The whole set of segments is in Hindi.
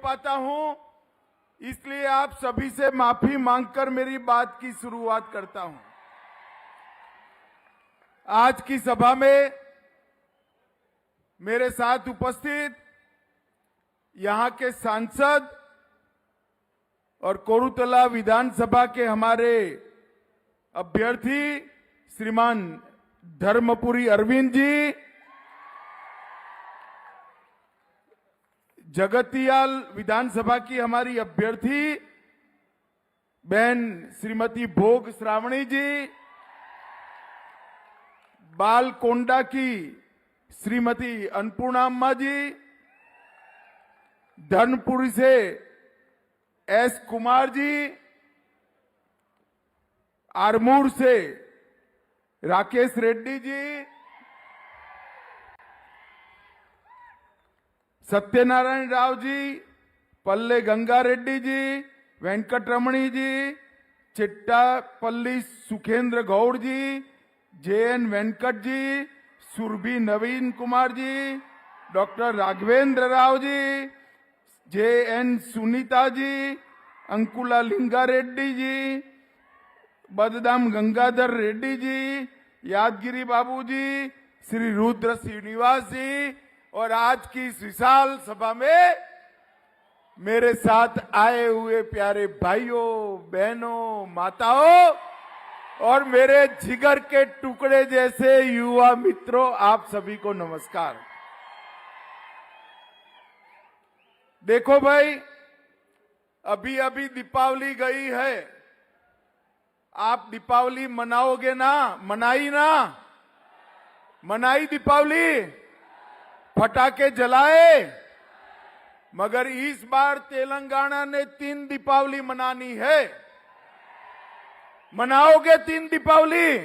पाता हूं, इसलिए आप सभी से माफी मांगकर मेरी बात की शुरुआत करता हूं। आज की सभा में मेरे साथ उपस्थित यहां के सांसद और कोरुतला विधानसभा के हमारे अभ्यर्थी श्रीमान धर्मपुरी अरविंद जी, जगतियाल विधानसभा की हमारी अभ्यर्थी बहन श्रीमती भोग श्रावणी जी, बालकोंडा की श्रीमती अन्नपूर्णा अम्मा जी, धर्मपुरी से एस कुमार जी, आरमूर से राकेश रेड्डी जी, सत्यनारायण राव जी, पल्ले गंगा रेड्डी जी, वेंकटरमणी जी, चिट्टापल्ली सुखेंद्र गौड़ जी, जेएन वेंकट जी, सुरभि नवीन कुमार जी, डॉक्टर राघवेंद्र राव जी, जेएन सुनीता जी, अंकुला लिंगा रेड्डी जी, बददाम गंगाधर रेड्डी जी, यादगिरी बाबू जी, श्री रुद्र श्रीनिवास जी, और आज की इस विशाल सभा में मेरे साथ आए हुए प्यारे भाइयों, बहनों, माताओं और मेरे जिगर के टुकड़े जैसे युवा मित्रों, आप सभी को नमस्कार। देखो भाई, अभी अभी दीपावली गई है। आप दीपावली मनाओगे ना? मनाई ना? मनाई दीपावली? पटाखे जलाए? मगर इस बार तेलंगाना ने 3 दीपावली मनानी है। मनाओगे 3 दीपावली?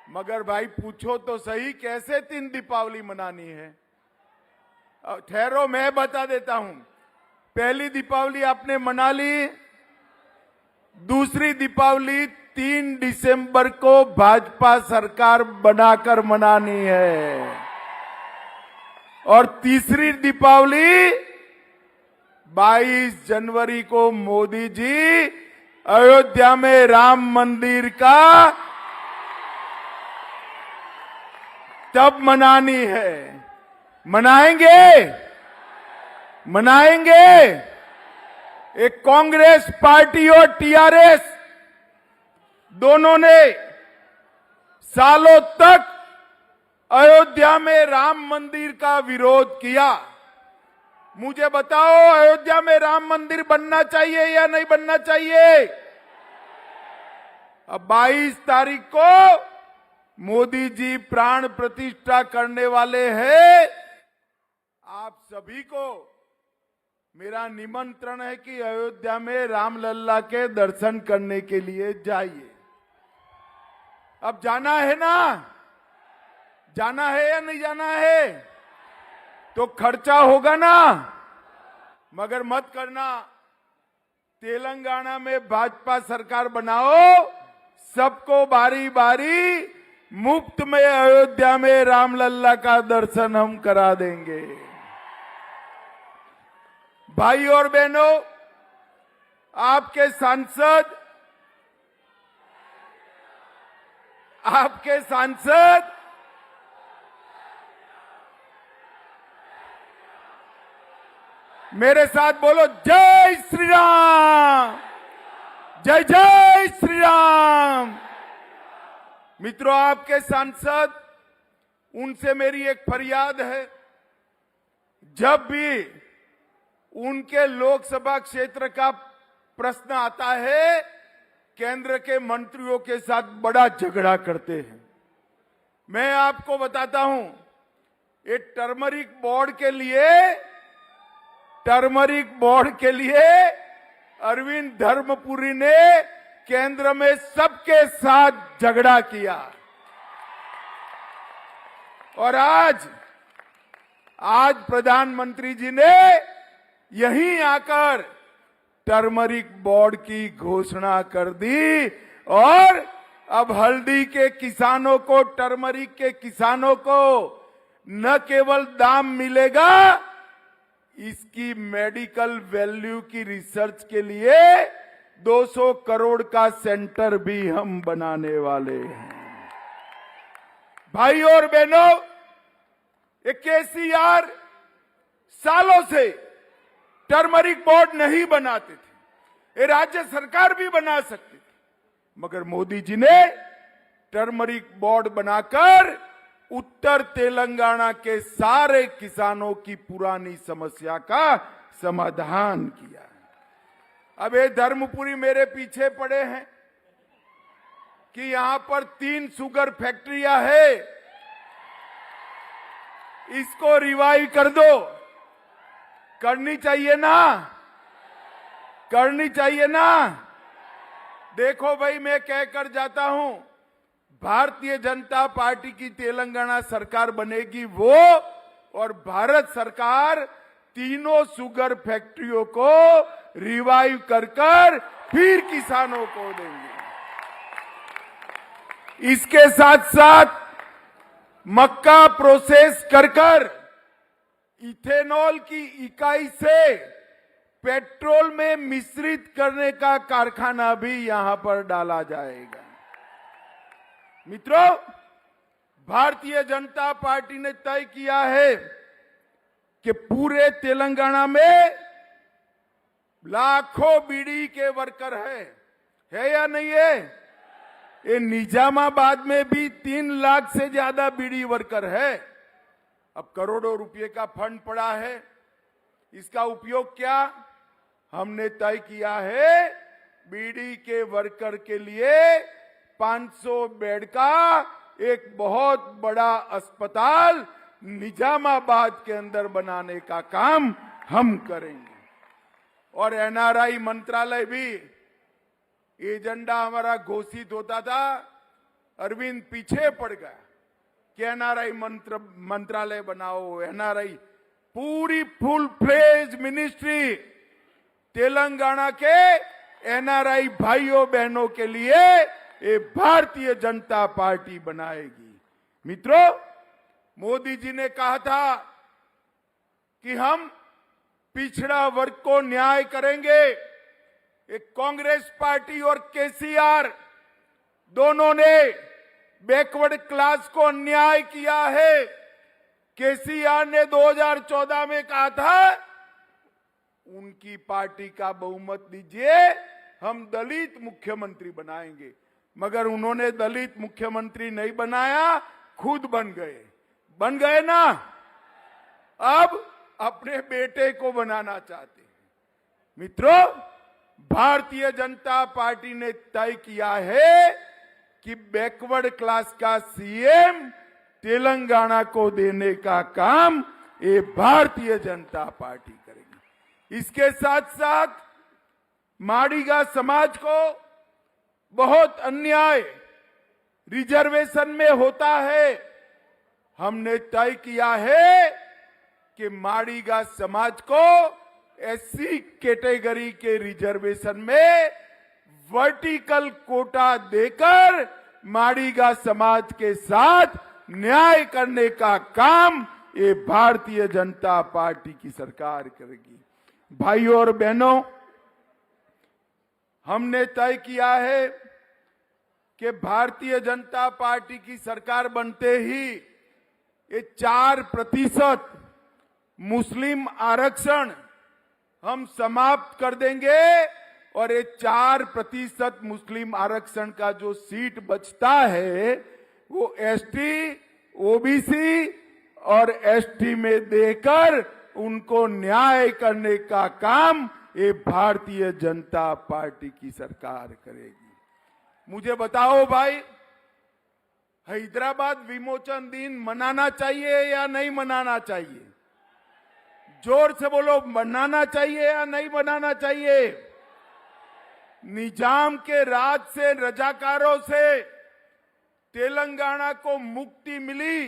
मगर भाई पूछो तो सही, कैसे 3 दीपावली मनानी है? ठहरो, मैं बता देता हूं। पहली दीपावली आपने मना ली, दूसरी दीपावली 3 दिसंबर को भाजपा सरकार बनाकर मनानी है, और तीसरी दीपावली 22 जनवरी को मोदी जी अयोध्या में राम मंदिर का तब मनानी है। मनाएंगे? मनाएंगे? एक कांग्रेस पार्टी और टीआरएस दोनों ने सालों तक अयोध्या में राम मंदिर का विरोध किया। मुझे बताओ, अयोध्या में राम मंदिर बनना चाहिए या नहीं बनना चाहिए? अब 22 तारीख को मोदी जी प्राण प्रतिष्ठा करने वाले हैं। आप सभी को मेरा निमंत्रण है कि अयोध्या में रामलल्ला के दर्शन करने के लिए जाइए। अब जाना है ना? जाना है या नहीं जाना है? तो खर्चा होगा ना? मगर मत करना, तेलंगाना में भाजपा सरकार बनाओ, सबको बारी बारी मुफ्त में अयोध्या में रामलल्ला का दर्शन हम करा देंगे। भाई और बहनों, आपके सांसद मेरे साथ बोलो, जय श्री राम, जय जय श्री राम। मित्रों, आपके सांसद, उनसे मेरी एक फरियाद है। जब भी उनके लोकसभा क्षेत्र का प्रश्न आता है, केंद्र के मंत्रियों के साथ बड़ा झगड़ा करते हैं। मैं आपको बताता हूं, ये टर्मरिक बोर्ड के लिए अरविंद धर्मपुरी ने केंद्र में सबके साथ झगड़ा किया, और आज प्रधानमंत्री जी ने यहीं आकर टर्मरिक बोर्ड की घोषणा कर दी, और अब हल्दी के किसानों को, टर्मरिक के किसानों को न केवल दाम मिलेगा, इसकी मेडिकल वैल्यू की रिसर्च के लिए 200 करोड़ का सेंटर भी हम बनाने वाले हैं। भाई और बहनों, ये केसीआर सालों से टर्मरिक बोर्ड नहीं बनाते थे, ये राज्य सरकार भी बना सकती थी, मगर मोदी जी ने टर्मरिक बोर्ड बनाकर उत्तर तेलंगाना के सारे किसानों की पुरानी समस्या का समाधान किया है। अब ये धर्मपुरी मेरे पीछे पड़े हैं कि यहां पर 3 शुगर फैक्ट्रियां है, इसको रिवाइव कर दो। करनी चाहिए ना, करनी चाहिए ना। देखो भाई, मैं कहकर जाता हूं, भारतीय जनता पार्टी की तेलंगाना सरकार बनेगी वो, और भारत सरकार तीनों शुगर फैक्ट्रियों को रिवाइव कर फिर किसानों को देंगे। इसके साथ साथ मक्का प्रोसेस कर इथेनॉल की इकाई से पेट्रोल में मिश्रित करने का कारखाना भी यहां पर डाला जाएगा। मित्रों, भारतीय जनता पार्टी ने तय किया है कि पूरे तेलंगाना में लाखों बीड़ी के वर्कर है या नहीं है? ये निजामाबाद में भी 3 लाख से ज्यादा बीड़ी वर्कर है। अब करोड़ों रुपए का फंड पड़ा है, इसका उपयोग क्या? हमने तय किया है बीड़ी के वर्कर के लिए 500 बेड का एक बहुत बड़ा अस्पताल निजामाबाद के अंदर बनाने का काम हम करेंगे। और एनआरआई मंत्रालय भी, एजेंडा हमारा घोषित होता था, अरविंद पीछे पड़ गया कि एनआरआई मंत्रालय बनाओ। एनआरआई पूरी फुल फ्लेज मिनिस्ट्री तेलंगाना के एनआरआई भाइयों बहनों के लिए ये भारतीय जनता पार्टी बनाएगी। मित्रों, मोदी जी ने कहा था कि हम पिछड़ा वर्ग को न्याय करेंगे। एक कांग्रेस पार्टी और केसीआर दोनों ने बैकवर्ड क्लास को न्याय किया है। केसीआर ने 2014 में कहा था उनकी पार्टी का बहुमत दीजिए, हम दलित मुख्यमंत्री बनाएंगे, मगर उन्होंने दलित मुख्यमंत्री नहीं बनाया, खुद बन गए ना। अब अपने बेटे को बनाना चाहते हैं। मित्रों, भारतीय जनता पार्टी ने तय किया है कि बैकवर्ड क्लास का सीएम तेलंगाना को देने का काम ये भारतीय जनता पार्टी करेगी। इसके साथ साथ माड़ीगा समाज को बहुत अन्याय रिजर्वेशन में होता है। हमने तय किया है कि माड़ीगा समाज को एससी कैटेगरी के रिजर्वेशन में वर्टिकल कोटा देकर माड़ीगा समाज के साथ न्याय करने का काम ये भारतीय जनता पार्टी की सरकार करेगी। भाइयों और बहनों, हमने तय किया है कि भारतीय जनता पार्टी की सरकार बनते ही ये 4% मुस्लिम आरक्षण हम समाप्त कर देंगे, और ये 4% मुस्लिम आरक्षण का जो सीट बचता है वो एसटी, ओबीसी और एसटी में देकर उनको न्याय करने का काम ये भारतीय जनता पार्टी की सरकार करेगी। मुझे बताओ भाई, हैदराबाद विमोचन दिन मनाना चाहिए या नहीं मनाना चाहिए? जोर से बोलो, मनाना चाहिए या नहीं मनाना चाहिए? निजाम के राज से, रजाकारों से तेलंगाना को मुक्ति मिली,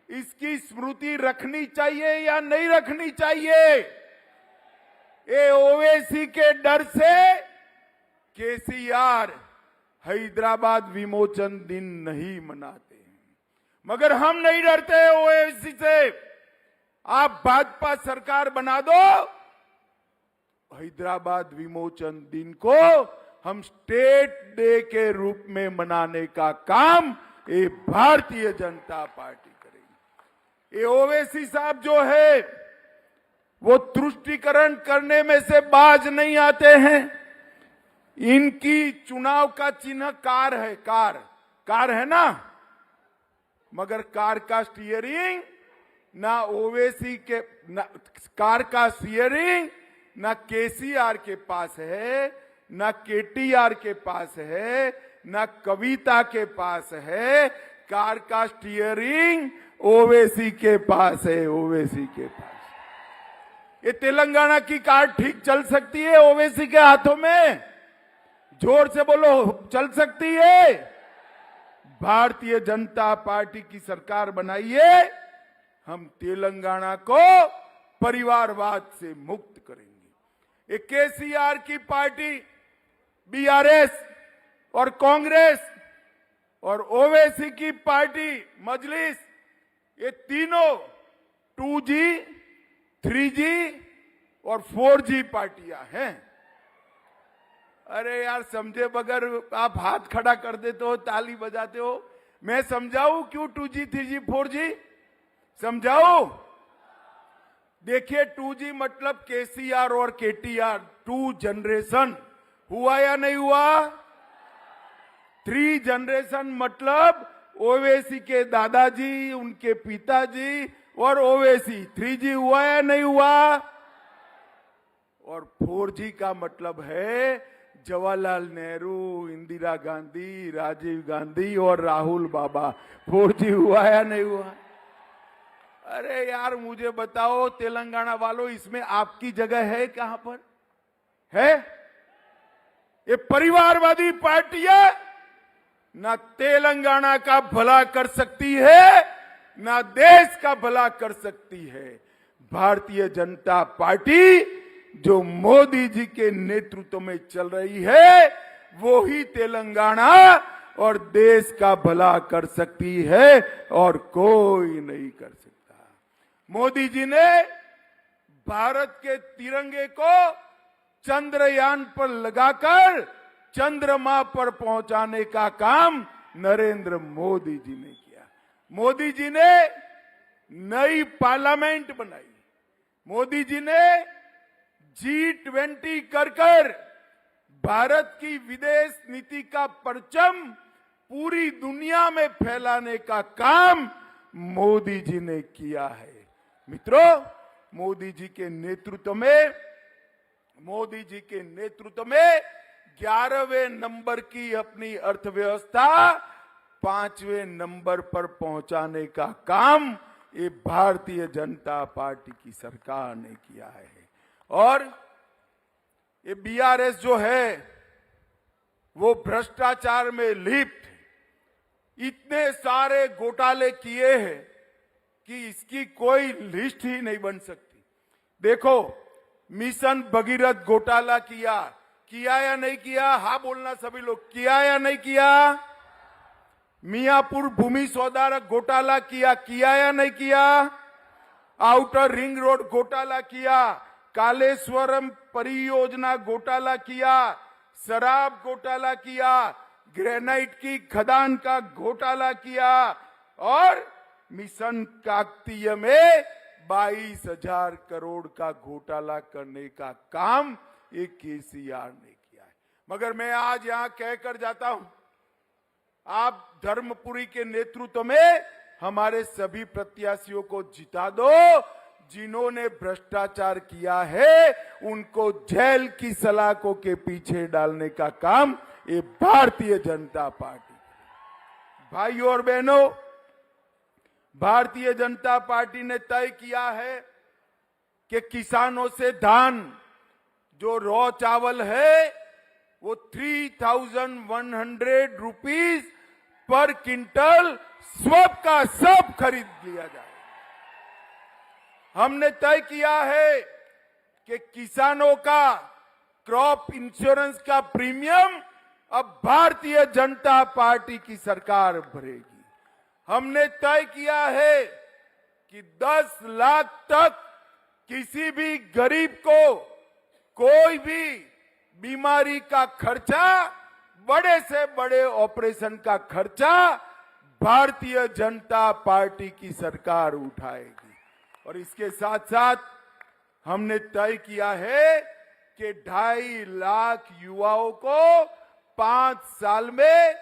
इसकी स्मृति रखनी चाहिए या नहीं रखनी चाहिए? ये ओवैसी के डर से केसीआर हैदराबाद विमोचन दिन नहीं मनाते हैं, मगर हम नहीं डरते ओवैसी से। आप भाजपा सरकार बना दो, हैदराबाद विमोचन दिन को हम स्टेट डे के रूप में मनाने का काम ये भारतीय जनता पार्टी करेगी। ये ओवैसी साहब जो है वो तुष्टीकरण करने में से बाज नहीं आते हैं। इनकी चुनाव का चिन्ह कार है, कार है ना, मगर कार का स्टीयरिंग ना ओवैसी के कार का स्टीयरिंग ना केसीआर के पास है, ना केटीआर के पास है, ना कविता के पास है। कार का स्टीयरिंग ओवैसी के पास है, ओवैसी के पास। ये तेलंगाना की कार ठीक चल सकती है ओवैसी के हाथों में? जोर से बोलो, चल सकती है? भारतीय जनता पार्टी की सरकार बनाइए, हम तेलंगाना को परिवारवाद से मुक्त करेंगे। ये केसीआर की पार्टी, बीआरएस और कांग्रेस और ओवैसी की पार्टी मजलिस, ये तीनों 2G, 3G और 4G पार्टियां हैं। अरे यार, समझे बगैर आप हाथ खड़ा कर देते हो, ताली बजाते हो। मैं समझाऊं क्यों 2G, 3G, 4G? समझाओ। देखिए, 2G मतलब केसीआर और केटीआर, 2 जनरेशन हुआ या नहीं हुआ? 3 जनरेशन मतलब ओवैसी के दादाजी, उनके पिताजी और ओवैसी। 3G हुआ या नहीं हुआ? और 4G का मतलब है जवाहरलाल नेहरू, इंदिरा गांधी, राजीव गांधी और राहुल बाबा। 4G हुआ या नहीं हुआ? अरे यार, मुझे बताओ तेलंगाना वालों, इसमें आपकी जगह है कहां पर है? ये परिवारवादी पार्टियां ना तेलंगाना का भला कर सकती है, ना देश का भला कर सकती है। भारतीय जनता पार्टी जो मोदी जी के नेतृत्व में चल रही है, वो ही तेलंगाना और देश का भला कर सकती है और कोई नहीं कर सकता। मोदी जी ने भारत के तिरंगे को चंद्रयान पर लगाकर चंद्रमा पर पहुंचाने का काम नरेंद्र मोदी जी ने किया। मोदी जी ने नई पार्लियामेंट बनाई। मोदी जी ने G20 कर भारत की विदेश नीति का परचम पूरी दुनिया में फैलाने का काम मोदी जी ने किया है। मित्रों, मोदी जी के नेतृत्व में 11वें नंबर की अपनी अर्थव्यवस्था 5वें नंबर पर पहुंचाने का काम ये भारतीय जनता पार्टी की सरकार ने किया है। और ये बीआरएस जो है वो भ्रष्टाचार में लिप्त, इतने सारे घोटाले किए हैं कि इसकी कोई लिस्ट ही नहीं बन सकती। देखो, मिशन भगीरथ घोटाला किया या नहीं किया? हाँ बोलना सभी लोग, किया या नहीं किया? मियापुर भूमि सुधारक घोटाला किया या नहीं किया? आउटर रिंग रोड घोटाला किया, कालेश्वरम परियोजना घोटाला किया, शराब घोटाला किया, ग्रेनाइट की खदान का घोटाला किया और मिशन काकतीय में 22,000 करोड़ का घोटाला करने का काम ये केसीआर ने किया है। मगर मैं आज यहां कहकर जाता हूं, आप धर्मपुरी के नेतृत्व में हमारे सभी प्रत्याशियों को जिता दो। जिन्होंने भ्रष्टाचार किया है उनको जेल की सलाखों के पीछे डालने का काम ये भारतीय जनता पार्टी। भाइयों और बहनों, भारतीय जनता पार्टी ने तय किया है कि किसानों से धान, जो रॉ चावल है, वो 3,100 रुपीज पर क्विंटल सब का सब खरीद लिया जाए। हमने तय किया है कि किसानों का क्रॉप इंश्योरेंस का प्रीमियम अब भारतीय जनता पार्टी की सरकार भरेगी। हमने तय किया है कि 10 लाख तक किसी भी गरीब को कोई भी बीमारी का खर्चा, बड़े से बड़े ऑपरेशन का खर्चा भारतीय जनता पार्टी की सरकार उठाएगी। और इसके साथ साथ हमने तय किया है कि 2.5 लाख युवाओं को 5 साल में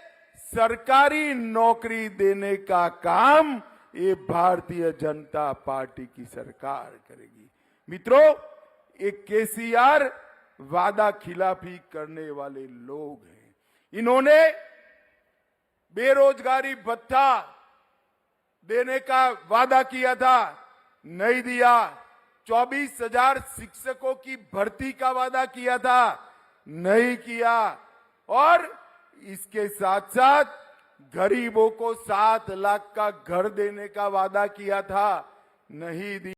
सरकारी नौकरी देने का काम ये भारतीय जनता पार्टी की सरकार करेगी। मित्रों, एक केसीआर वादा खिलाफी करने वाले लोग हैं। इन्होंने बेरोजगारी भत्ता देने का वादा किया था, नहीं दिया। 24,000 शिक्षकों की भर्ती का वादा किया था, नहीं किया। और इसके साथ साथ गरीबों को 7 लाख का घर देने का वादा किया था, नहीं दिया।